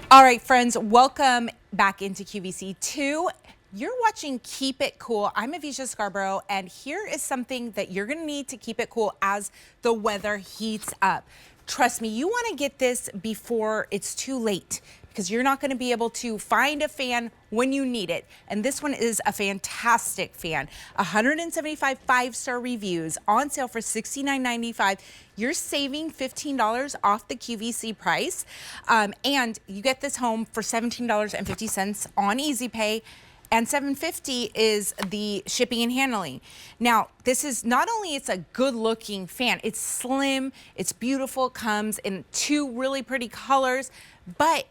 All right, friends, welcome back into QVC2. You're watching Keep It Cool. I'm Avisha Scarborough, and here is something that you're going to need to keep it cool as the weather heats up. Trust me, you want to get this before it's too late, because you're not going to be able to find a fan when you need it. And this one is a fantastic fan. 175 five-star reviews, on sale for $69.95. You're saving $15 off the QVC price. And you get this home for $17.50 on Easy Pay. And $7.50 is the shipping and handling. Now, this is not only it's a good looking fan, it's slim, it's beautiful, comes in two really pretty colors, but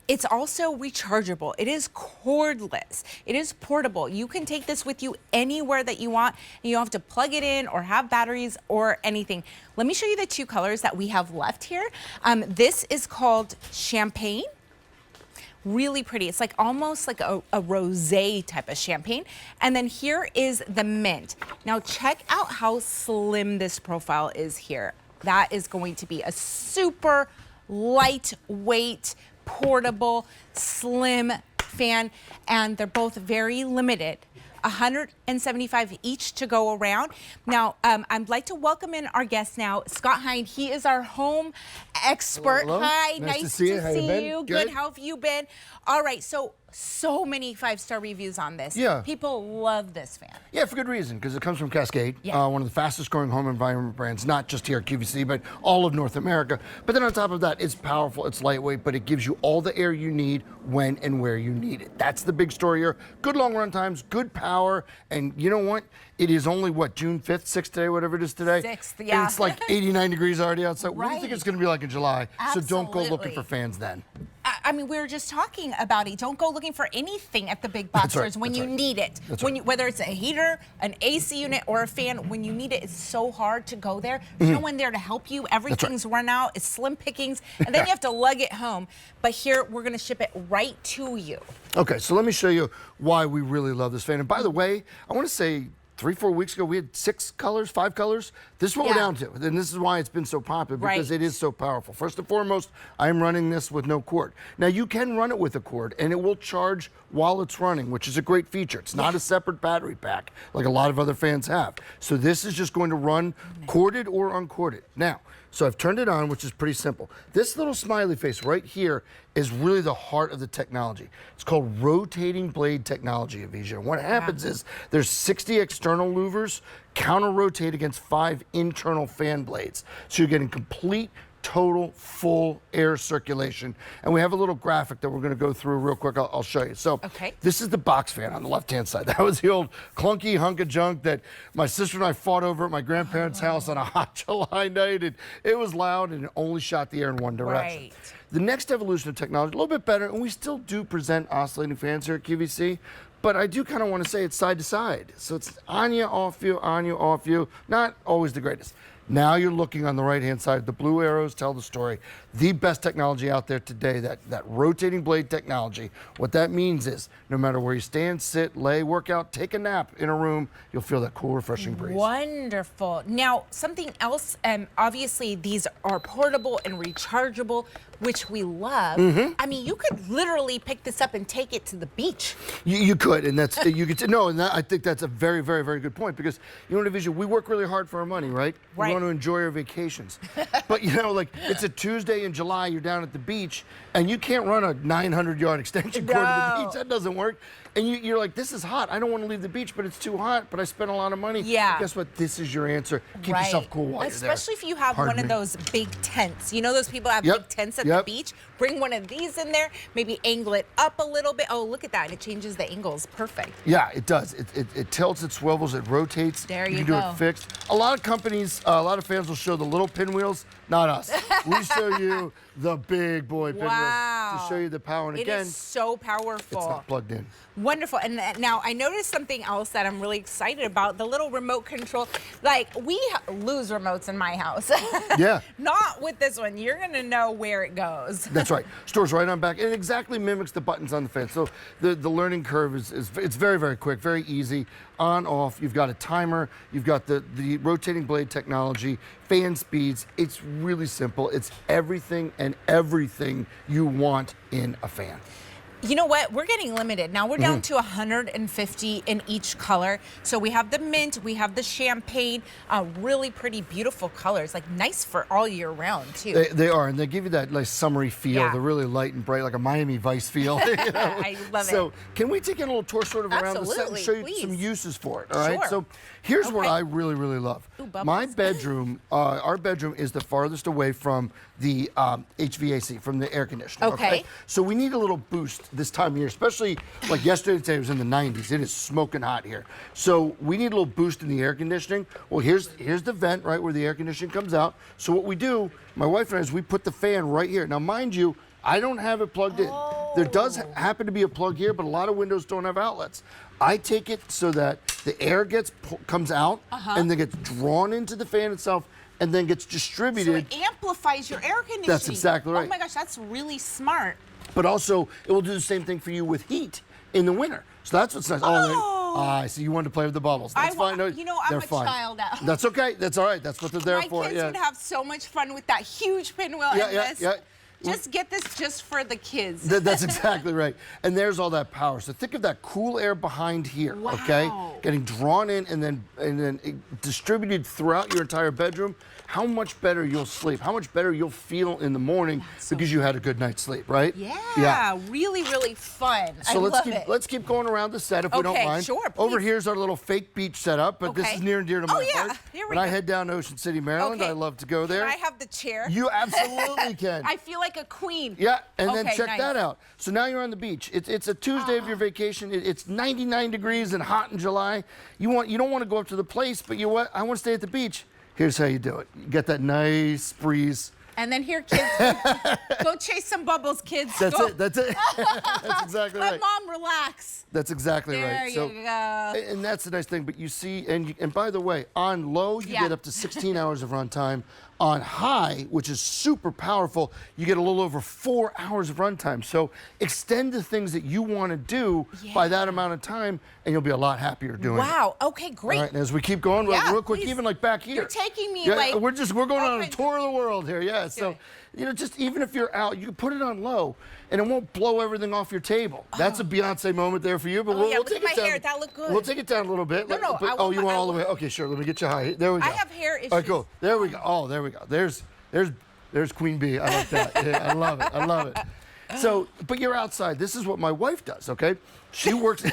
it's also rechargeable. It is cordless. It is portable. You can take this with you anywhere that you want, and you don't have to plug it in or have batteries or anything. Let me show you the two colors that we have left here. This is called Champagne. Really pretty. It's like almost like a rosé type of champagne. And then here is the mint. Now check out how slim this profile is here. That is going to be a super lightweight, portable, slim fan, and they're both very limited. 175 each to go around. Now, I'd like to welcome in our guest now, Scott Hine. He is our home expert. Hello, hello. Hi, nice to see you. How you been? Good. How have you been? All right, so many five-star reviews on this. Yeah. People love this fan. Yeah, for good reason, because it comes from Cascade, Yeah. one of the fastest growing home environment brands, not just here at QVC, but all of North America. But then on top of that, it's powerful, it's lightweight, but it gives you all the air you need when and where you need it. That's the big story here. Good long run times, good power, and you know what? It is only, what, June 5th, 6th today, whatever it is today? 6th, yeah. And it's like 89 degrees already outside. What do you think Right. it's going to be like in July? Absolutely. So don't go looking for fans then. I mean, we were just talking about it. Don't go looking for anything at the big box stores when you need it. Whether it's a heater, an AC unit, or a fan, when you need it, it's so hard to go there. There's no one there to help you. Everything's run out. It's slim pickings, and then you have to lug it home. But here, we're going to ship it right to you. Okay, so let me show you why we really love this fan. And by the way, I want to say 3-4 weeks ago, we had 6 colors, 5 colors. This is what we're down to, and this is why it's been so popular, because it is so powerful. First and foremost, I'm running this with no cord. Now, you can run it with a cord, and it will charge while it's running, which is a great feature. It's not a separate battery pack like a lot of other fans have. So this is just going to run corded or uncorded. Now, so I've turned it on, which is pretty simple. This little smiley face right here is really the heart of the technology. It's called rotating blade technology, Avisha. And what happens is there's 60 external louvers counter-rotate against 5 internal fan blades. So you're getting complete, total, full air circulation. And we have a little graphic that we're going to go through real quick. I'll show you. So this is the box fan on the left-hand side. That was the old clunky hunk of junk that my sister and I fought over at my grandparents' house on a hot July night. And it was loud, and it only shot the air in one direction. Right. The next evolution of technology, a little bit better, and we still do present oscillating fans here at QVC, but I do kind of want to say it's side to side. So it's on you, off you, on you, off you. Not always the greatest. Now you're looking on the right-hand side. The blue arrows tell the story. The best technology out there today, that rotating blade technology. What that means is no matter where you stand, sit, lay, work out, take a nap in a room, you'll feel that cool, refreshing breeze. Wonderful. Now, something else, obviously these are portable and rechargeable, which we love. I mean, you could literally pick this up and take it to the beach. You could, and that's, you could, no, and I think that's a very, very, very good point, because, you know, Division, we work really hard for our money, right? We want to enjoy our vacations. But, you know, like, it's a Tuesday in July, you're down at the beach, and you can't run a 900-yard extension cord to the beach. That doesn't work. And you're like, this is hot. I don't want to leave the beach, but it's too hot, but I spent a lot of money. Yeah. But guess what? This is your answer. Keep yourself cool while you're there. Especially if you have one of those big tents. You know those people have big tents at the beach? Bring one of these in there, maybe angle it up a little bit. Oh, look at that. It changes the angles. Perfect. Yeah, it does. It tilts, it swivels, it rotates. There you can go. do it fixed. A lot of companies, a lot of fans will show the little pinwheels. Not us. We show you the big boy pinwheels to show you the power. And again, it is so powerful. It's not plugged in. Wonderful. And now I noticed something else that I'm really excited about, the little remote control. Like, we lose remotes in my house. Yeah. Not with this one. You're going to know where it goes. That's right. Stores right on back. And it exactly mimics the buttons on the fan. So the learning curve it's very, very quick, very easy. on, off. You've got a timer. You've got the rotating blade technology, fan speeds. It's really simple. It's everything and everything you want in a fan. You know what? We're getting limited. Now we're down to 150 in each color. So we have the mint, we have the champagne, really pretty, beautiful colors, like nice for all year round too. They are, and they give you that nice summery feel. Yeah. They're really light and bright, like a Miami Vice feel. You know? I love it. So can we take a little tour sort of around the set and show you please. some uses for it, all right? Sure. So here's what I really, really love. Ooh, bubbles. My bedroom, our bedroom is the farthest away from the HVAC, from the air conditioner. Okay. So we need a little boost this time of year, especially like yesterday, today it was in the 90s. It is smoking hot here. So we need a little boost in the air conditioning. Well, here's the vent, right, where the air conditioning comes out. So what we do, my wife and I, is we put the fan right here. Now, mind you, I don't have it plugged in. There does happen to be a plug here, but a lot of windows don't have outlets. I take it so that the air comes out and then gets drawn into the fan itself and then gets distributed. So it amplifies your air conditioning. That's exactly right. Oh my gosh, that's really smart. But also, it will do the same thing for you with heat in the winter. So that's what's nice. I see you wanted to play with the bubbles. That's fine. No, you know, I'm a child now. That's okay. That's all right. That's what they're there for. My kids would have so much fun with that huge pinwheel and this. Just get this just for the kids. That's exactly right. And there's all that power. So think of that cool air behind here, okay? Getting drawn in and then distributed throughout your entire bedroom. How much better you'll sleep, how much better you'll feel in the morning because you had a good night's sleep, right? Yeah. Really, really fun. So let's keep going around the set if we don't mind. Sure, please. Over here's our little fake beach setup, but this is near and dear to my heart. Here we when I head down to Ocean City, Maryland, I love to go there. Can I have the chair? You absolutely can. I feel like a queen. Yeah, and then check that out. So now you're on the beach. It's a Tuesday of your vacation. It's 99 degrees and hot in July. You don't want to go up to the place, but I want to stay at the beach. Here's how you do it. You get that nice breeze. And then here, kids, go chase some bubbles, kids. That's it. That's exactly right. Let mom relax. That's exactly right. There you go. And that's the nice thing. But you see, and by the way, on low, you get up to 16 hours of runtime. On high, which is super powerful, you get a little over 4 hours of runtime. So extend the things that you want to do by that amount of time, and you'll be a lot happier doing it. Wow. Okay, great. All right, and as we keep going, real quick, even like back here. You're taking me like... We're going on a tour of the world here, So, just even if you're out, you can put it on low, and it won't blow everything off your table. That's a Beyonce moment there for you, but we'll take it down. Hair. That looked good. We'll take it down a little bit. No, you want all the way? Okay, sure. Let me get you high. There we go. I have hair issues. All right, cool. There we go. Oh, there we go. There's Queen Bee. I like that. I love it. I love it. So, but you're outside. This is what my wife does, okay? She works,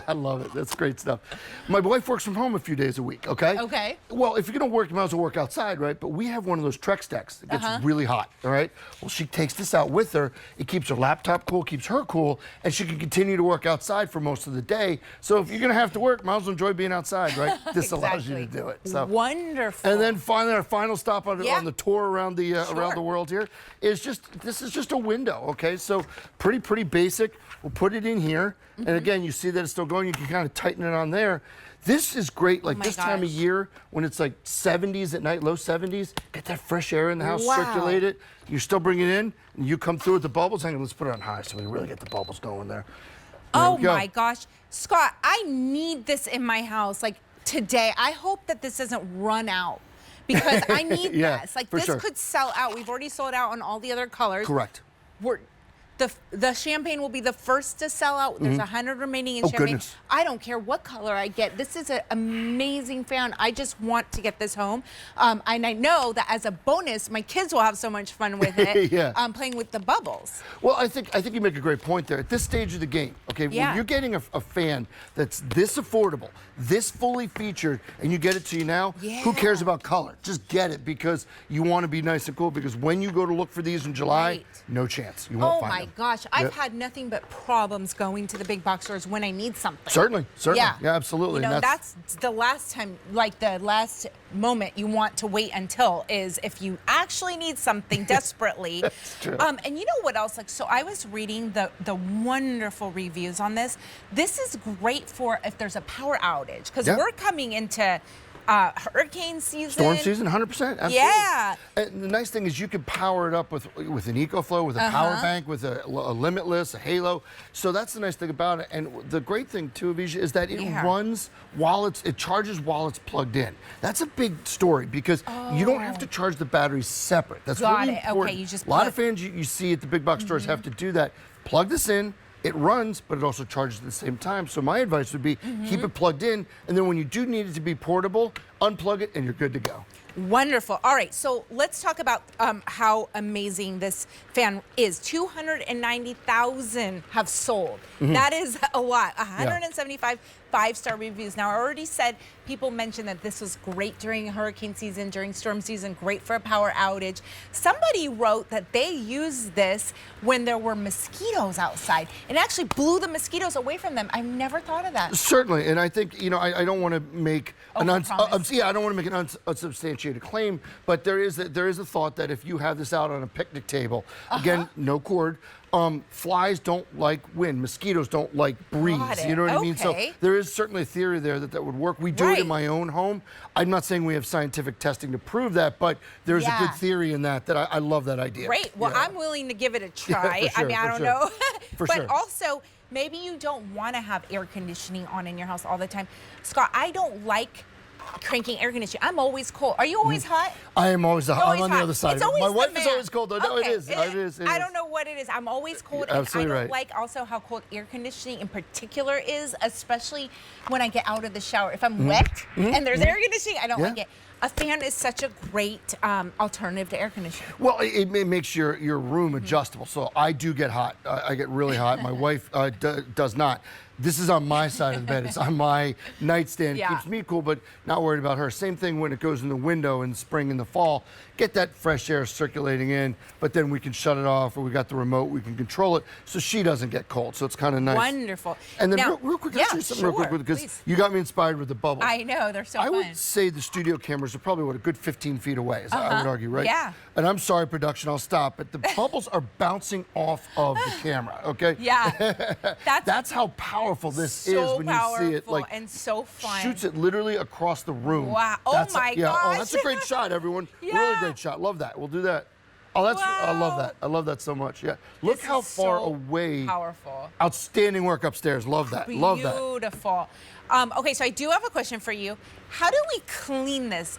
I love it. That's great stuff. My wife works from home a few days a week, okay? Okay. Well, if you're gonna work, you might as well work outside, right? But we have one of those Trex decks that gets really hot, all right? Well, she takes this out with her. It keeps her laptop cool, keeps her cool, and she can continue to work outside for most of the day. So if you're gonna have to work, might as well enjoy being outside, right? This allows you to do it. So wonderful. And then finally, our final stop on the tour around the world here is this is just a window, okay? So pretty basic. We'll put it in here. And again, you see that it's still going. You can kind of tighten it on there. This is great, like this time of year when it's like 70s at night, low 70s. Get that fresh air in the house, circulate it. You still bring it in, and you come through with the bubbles. Hang on, let's put it on high so we really get the bubbles going there. Oh my gosh. Scott, I need this in my house like today. I hope that this doesn't run out because I need this. Like this could sell out. We've already sold out on all the other colors. Correct. The champagne will be the first to sell out. There's 100 remaining in champagne. Goodness. I don't care what color I get. This is an amazing fan. I just want to get this home. And I know that as a bonus, my kids will have so much fun with it. Playing with the bubbles. Well, I think you make a great point there. At this stage of the game, okay, when you're getting a fan that's this affordable, this fully featured, and you get it to you now, who cares about color? Just get it because you want to be nice and cool because when you go to look for these in July, no chance. You won't find them. Oh my gosh, I've had nothing but problems going to the big box stores when I need something. Certainly. Yeah, absolutely. You know, that's the last time, like the last moment you want to wait until is if you actually need something desperately. That's true. And you know what else? Like, so I was reading the wonderful reviews on this. This is great for if there's a power outage because we're coming into hurricane season. Storm season, 100%. Absolutely. Yeah. And the nice thing is you can power it up with an EcoFlow, with a power bank, with a Limitless, a Halo. So that's the nice thing about it. And the great thing too, Avisha, is that it runs while it charges while it's plugged in. That's a big story because you don't have to charge the batteries separate. That's really important. Okay, you just a lot of fans you see at the big box stores have to do that. Plug this in. It runs, but it also charges at the same time. So my advice would be keep it plugged in, and then when you do need it to be portable, unplug it, and you're good to go. Wonderful. All right, so let's talk about how amazing this fan is. 290,000 have sold. That is a lot. 175 5-star reviews. Now, I already said people mentioned that this was great during hurricane season, during storm season, great for a power outage. Somebody wrote that they used this when there were mosquitoes outside. It actually blew the mosquitoes away from them. I've never thought of that. Certainly, and I think, you know, I don't want to make I don't want to make an unsubstantiated claim, but there is a thought that if you have this out on a picnic table, again, no cord, flies don't like wind, mosquitoes don't like breeze. You know what I mean? So there is certainly a theory there that would work. We do it in my own home. I'm not saying we have scientific testing to prove that, but there's a good theory in that I love that idea. Great. Well, I'm willing to give it a try. Sure, I mean, I don't know. But also, maybe you don't want to have air conditioning on in your house all the time. Scott, I don't like cranking air conditioning. I'm always cold. Are you always hot? I am always hot. I'm on the other side. My wife is always cold though. No, Okay. it is. I don't know what it is. I'm always cold. Absolutely and I don't like also how cold air conditioning in particular is, especially when I get out of the shower. If I'm wet and there's air conditioning, I don't like it. A fan is such a great alternative to air conditioning. Well, it makes your room adjustable. So I do get hot. I get really hot. My wife does not. This is on my side of the bed. It's on my nightstand. It keeps me cool, but not worried about her. Same thing when it goes in the window in the spring and the fall. Get that fresh air circulating in, but then we can shut it off, or we got the remote, we can control it so she doesn't get cold. So it's kind of nice. Wonderful. And then real quick, I'll say something real quick because you got me inspired with the bubbles. I know, they're so fun. I would say the studio cameras are probably, a good 15 feet away, I would argue, right? Yeah. And I'm sorry, production, I'll stop, but the bubbles are bouncing off of the camera, okay? Yeah. That's how powerful this is when you see it. Like, and so fun. Shoots it literally across the room. Wow. Oh my gosh. Oh, that's a great shot, everyone. Really great shot. Love that. We'll do that. Oh, that's I love that. I love that so much. Yeah. Look how far away. Powerful. Outstanding work upstairs. Love that. Love that. Beautiful. Okay, so I do have a question for you. How do we clean this?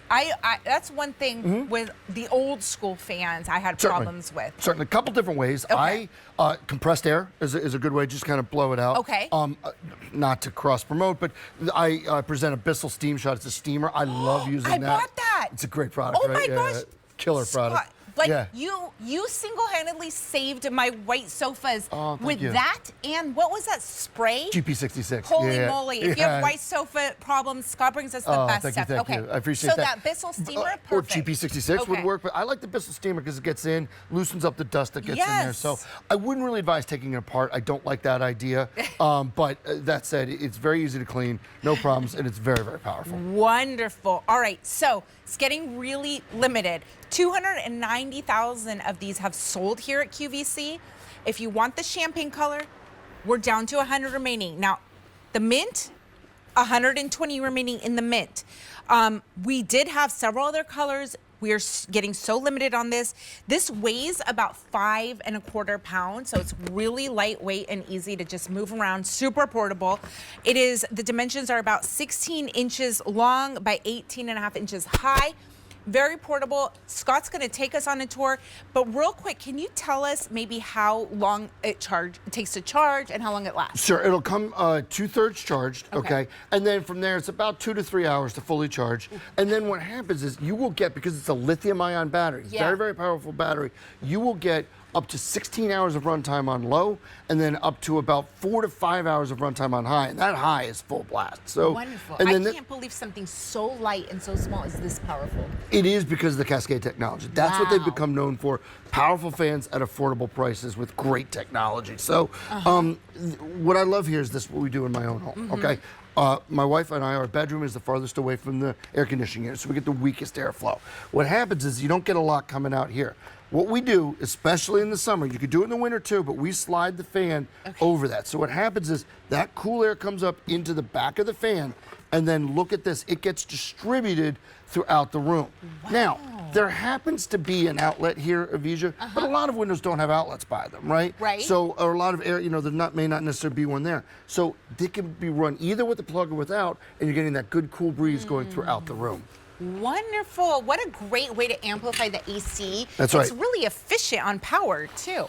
That's one thing with the old school fans I had problems with. Certainly, a couple different ways. Okay. Compressed air is a good way, just kind of blow it out. Okay. Not to cross promote, but I present a Bissell Steam Shot. It's a steamer. I love using that. I bought that. It's a great product, Oh right? my gosh. Killer product. Like you single-handedly saved my white sofas with that, and what was that spray? GP66. Holy moly! If you have white sofa problems, Scott brings us the best stuff. Thank you. I appreciate that. So that Bissell steamer, perfect. Or GP66 would work, but I like the Bissell steamer because it gets in, loosens up the dust that gets in there. So I wouldn't really advise taking it apart. I don't like that idea. But that said, it's very easy to clean, no problems, and it's very, very powerful. Wonderful. All right, so it's getting really limited. 290,000 of these have sold here at QVC. If you want the champagne color, we're down to 100 remaining. Now, the mint, 120 remaining in the mint. We did have several other colors. We are getting so limited on this. This weighs about 5 1/4 pounds, so it's really lightweight and easy to just move around, super portable. The dimensions are about 16 inches long by 18.5 inches high. Very portable. Scott's going to take us on a tour, but real quick, can you tell us maybe how long it takes to charge and how long it lasts? Sure, it'll come 2/3 charged, okay? And then from there, it's about 2 to 3 hours to fully charge. And then what happens is you will get, because it's a lithium-ion battery, very, very powerful battery, you will get up to 16 hours of runtime on low, and then up to about 4 to 5 hours of runtime on high, and that high is full blast. So wonderful. I can't believe something so light and so small is this powerful. It is because of the Cascade technology. That's what they've become known for. Powerful fans at affordable prices with great technology. So what I love here is this, what we do in my own home, okay? My wife and I, our bedroom is the farthest away from the air conditioning unit, so we get the weakest airflow. What happens is you don't get a lot coming out here. What we do, especially in the summer, you could do it in the winter too, but we slide the fan over that. So what happens is that cool air comes up into the back of the fan, and then look at this. It gets distributed throughout the room. Wow. Now, there happens to be an outlet here, Avija, but a lot of windows don't have outlets by them, right? Right. So, or a lot of air, there may not necessarily be one there. So they can be run either with the plug or without, and you're getting that good cool breeze going throughout the room. Wonderful. What a great way to amplify the AC. That's right. It's really efficient on power, too.